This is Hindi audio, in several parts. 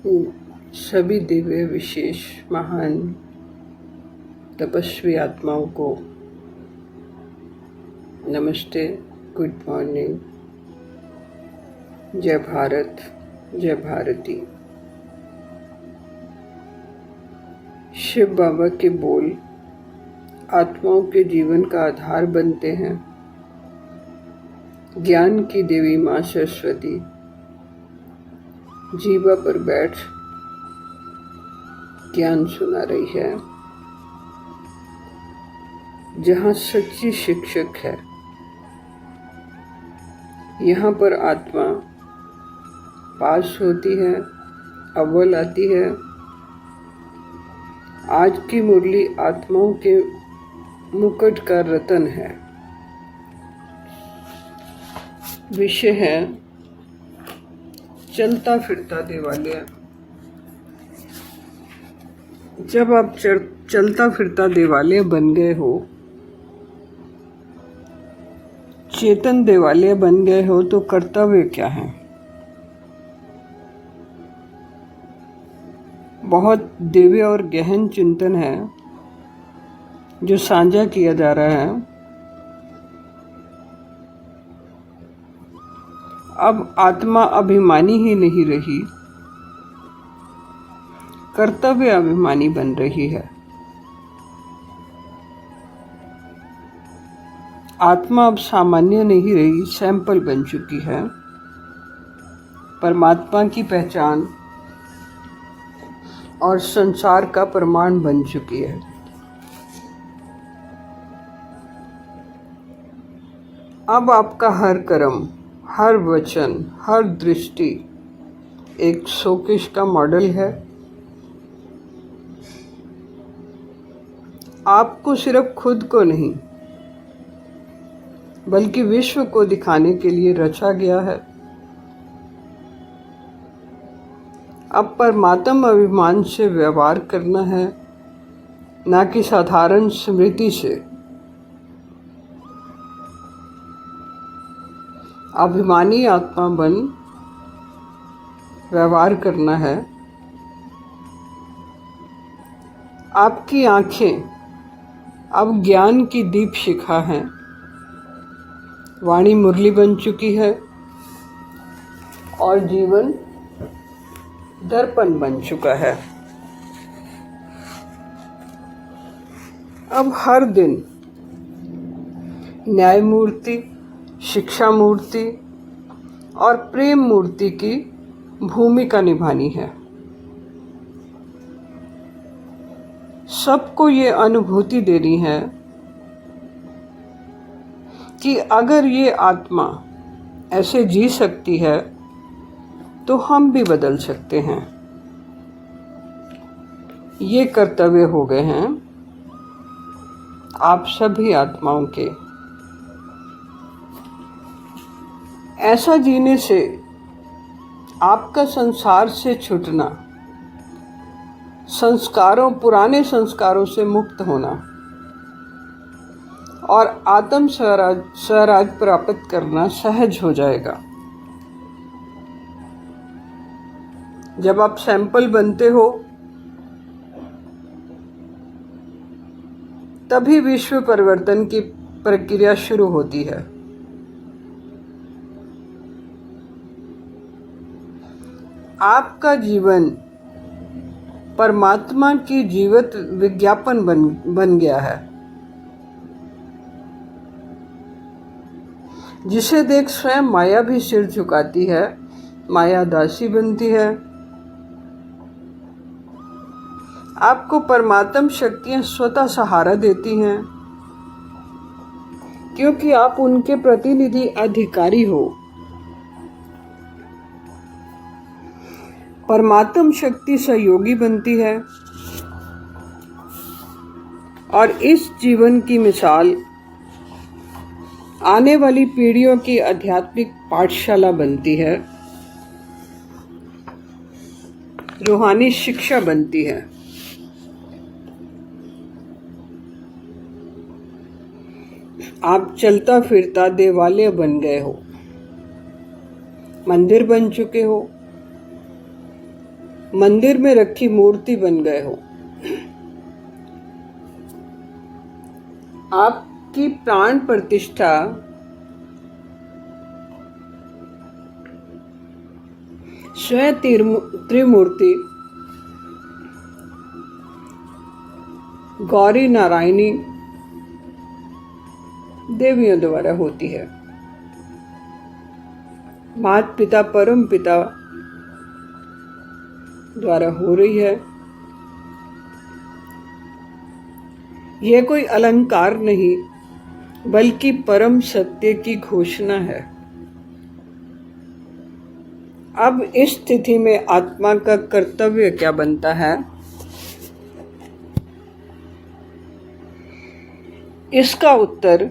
सभी दिव्य विशेष महान तपस्वी आत्माओं को नमस्ते, गुड मॉर्निंग, जय भारत, जय भारती। शिव बाबा के बोल आत्माओं के जीवन का आधार बनते हैं। ज्ञान की देवी माँ सरस्वती जीवा पर बैठ ज्ञान सुना रही है। जहाँ सच्ची शिक्षक है, यहाँ पर आत्मा पास होती है, अव्वल आती है। आज की मुरली आत्माओं के मुकुट का रतन है। विषय है चलता फिरता देवालय। जब आप चलता फिरता देवालय बन गए हो, चेतन देवालय बन गए हो, तो कर्तव्य क्या है? बहुत दिव्य और गहन चिंतन है जो साझा किया जा रहा है। अब आत्मा अभिमानी ही नहीं रही, कर्तव्य अभिमानी बन रही है। आत्मा अब सामान्य नहीं रही, सैंपल बन चुकी है। परमात्मा की पहचान और संसार का प्रमाण बन चुकी है। अब आपका हर कर्म, हर वचन, हर दृष्टि एक शोकेश का मॉडल है। आपको सिर्फ खुद को नहीं बल्कि विश्व को दिखाने के लिए रचा गया है। अब परमात्म अभिमान से व्यवहार करना है, ना कि साधारण स्मृति से। अभिमानी आत्मा बन व्यवहार करना है। आपकी आंखें अब ज्ञान की दीप शिखा हैं। वाणी मुरली बन चुकी है और जीवन दर्पण बन चुका है। अब हर दिन न्याय मूर्ति, शिक्षा मूर्ति और प्रेम मूर्ति की भूमिका निभानी है। सबको ये अनुभूति देनी है कि अगर ये आत्मा ऐसे जी सकती है तो हम भी बदल सकते हैं। ये कर्तव्य हो गए हैं आप सभी आत्माओं के। ऐसा जीने से आपका संसार से छूटना, पुराने संस्कारों से मुक्त होना और आत्म स्वराज प्राप्त करना सहज हो जाएगा। जब आप सैंपल बनते हो, तभी विश्व परिवर्तन की प्रक्रिया शुरू होती है। आपका जीवन परमात्मा की जीवित विज्ञापन बन गया है, जिसे देख स्वयं माया भी सिर झुकाती है, माया दासी बनती है। आपको परमात्म शक्तियां स्वतः सहारा देती हैं, क्योंकि आप उनके प्रतिनिधि अधिकारी हो। परमात्म शक्ति सहयोगी बनती है और इस जीवन की मिसाल आने वाली पीढ़ियों की आध्यात्मिक पाठशाला बनती है, रूहानी शिक्षा बनती है। आप चलता फिरता देवालय बन गए हो, मंदिर बन चुके हो। मंदिर में रखी मूर्ति बन गए हो। आपकी प्राण प्रतिष्ठा स्वयं त्रिमूर्ति गौरी नारायणी देवियों द्वारा होती है। माता पिता परम पिता द्वारा हो रही है। यह कोई अलंकार नहीं बल्कि परम सत्य की घोषणा है। अब इस स्थिति में आत्मा का कर्तव्य क्या बनता है? इसका उत्तर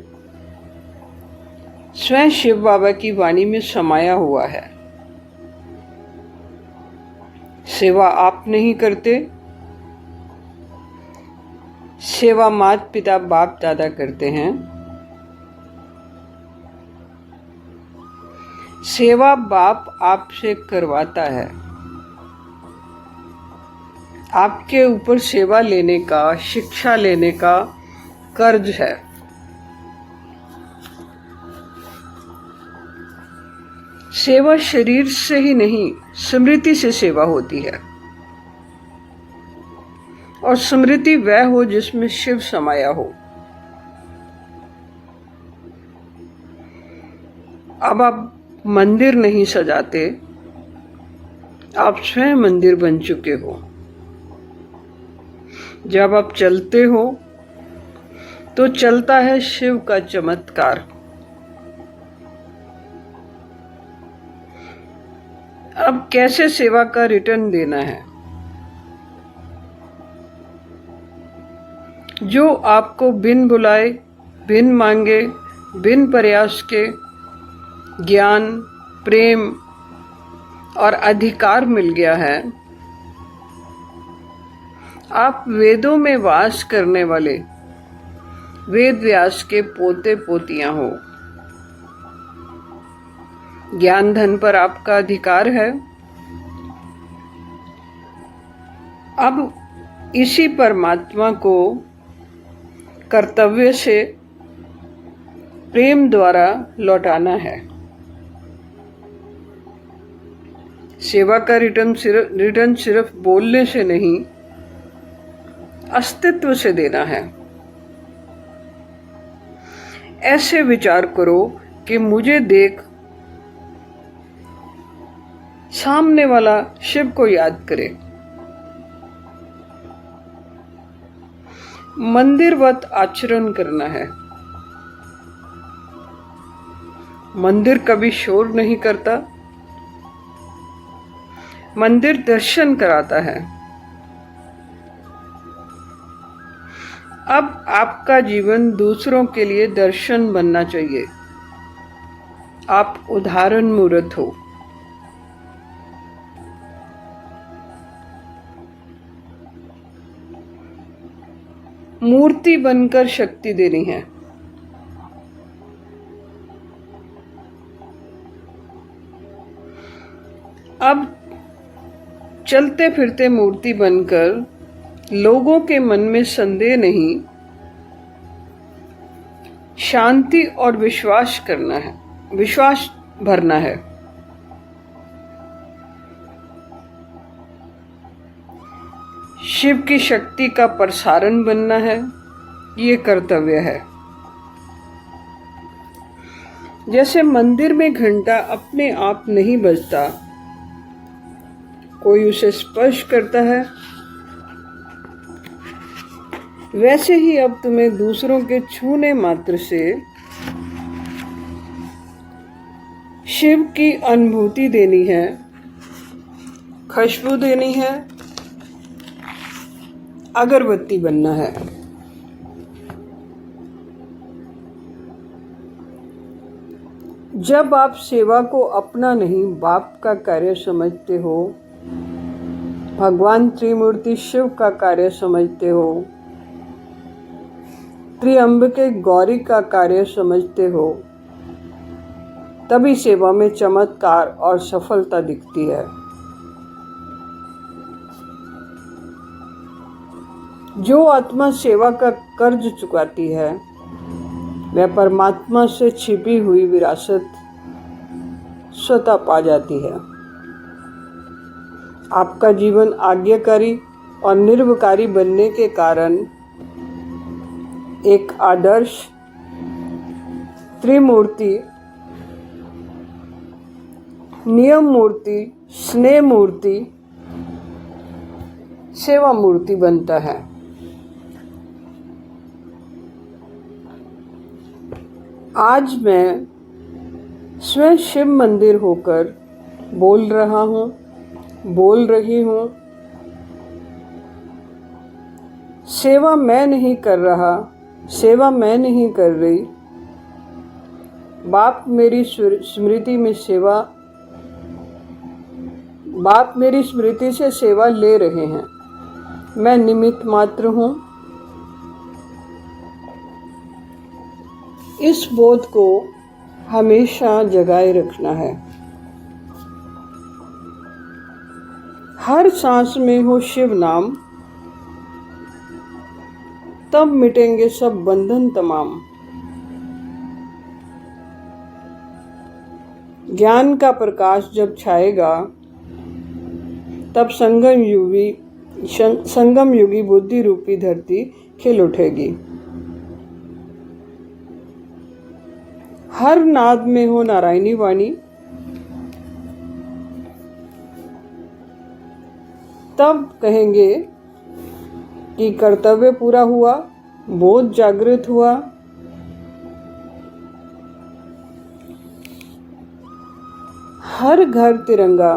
स्वयं शिव बाबा की वाणी में समाया हुआ है। सेवा आप नहीं करते, सेवा माता पिता बाप दादा करते हैं। सेवा बाप आपसे करवाता है। आपके ऊपर सेवा लेने का, शिक्षा लेने का कर्ज है। सेवा शरीर से ही नहीं, स्मृति से सेवा होती है। और स्मृति वह हो जिसमें शिव समाया हो। अब आप मंदिर नहीं सजाते, आप स्वयं मंदिर बन चुके हो। जब आप चलते हो तो चलता है शिव का चमत्कार। अब कैसे सेवा का रिटर्न देना है? जो आपको बिन बुलाए, बिन मांगे, बिन प्रयास के ज्ञान, प्रेम और अधिकार मिल गया है। आप वेदों में वास करने वाले वेद व्यास के पोते पोतियां हो। ज्ञान धन पर आपका अधिकार है। अब इसी परमात्मा को कर्तव्य से प्रेम द्वारा लौटाना है। सेवा का रिटर्न सिर्फ बोलने से नहीं, अस्तित्व से देना है। ऐसे विचार करो कि मुझे देख सामने वाला शिव को याद करे। मंदिरवत आचरण करना है। मंदिर कभी शोर नहीं करता, मंदिर दर्शन कराता है। अब आपका जीवन दूसरों के लिए दर्शन बनना चाहिए। आप उदाहरण मूर्त हो। मूर्ति बनकर शक्ति देनी है। अब चलते फिरते मूर्ति बनकर लोगों के मन में संदेह नहीं, शांति और विश्वास करना है, विश्वास भरना है। शिव की शक्ति का प्रसारण बनना है, ये कर्तव्य है। जैसे मंदिर में घंटा अपने आप नहीं बजता, कोई उसे स्पर्श करता है, वैसे ही अब तुम्हें दूसरों के छूने मात्र से शिव की अनुभूति देनी है, खुशबू देनी है, अगरबत्ती बनना है। जब आप सेवा को अपना नहीं बाप का कार्य समझते हो, भगवान त्रिमूर्ति शिव का कार्य समझते हो, त्रिअंबिके गौरी का कार्य समझते हो, तभी सेवा में चमत्कार और सफलता दिखती है। जो आत्मा सेवा का कर्ज चुकाती है वह परमात्मा से छिपी हुई विरासत स्वतः पा जाती है। आपका जीवन आज्ञाकारी और निर्विकारी बनने के कारण एक आदर्श त्रिमूर्ति, नियम मूर्ति, स्नेह मूर्ति, सेवा मूर्ति बनता है। आज मैं स्वयं शिव मंदिर होकर बोल रहा हूँ, बोल रही हूँ। सेवा मैं नहीं कर रहा, सेवा मैं नहीं कर रही। बाप मेरी स्मृति में सेवा, बाप मेरी स्मृति से सेवा ले रहे हैं। मैं निमित्त मात्र हूँ। इस बोध को हमेशा जगाए रखना है। हर सांस में हो शिव नाम, तब मिटेंगे सब बंधन तमाम। ज्ञान का प्रकाश जब छाएगा तब संगम युगी बुद्धि रूपी धरती खिल उठेगी। हर नाद में हो नारायणी वाणी, तब कहेंगे कि कर्तव्य पूरा हुआ, बोध जागृत हुआ। हर घर तिरंगा,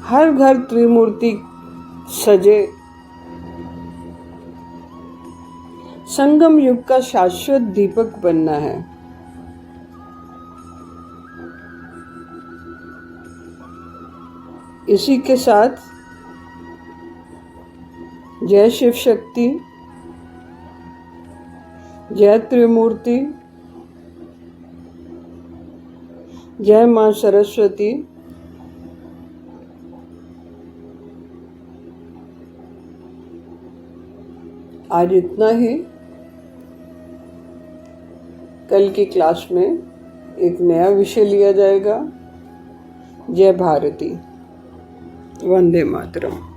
हर घर त्रिमूर्ति सजे। संगम युग का शाश्वत दीपक बनना है। इसी के साथ जय शिव शक्ति, जय त्रिमूर्ति, जय मां सरस्वती। आज इतना ही। कल की क्लास में एक नया विषय लिया जाएगा। जय भारती, वंदे मातरम।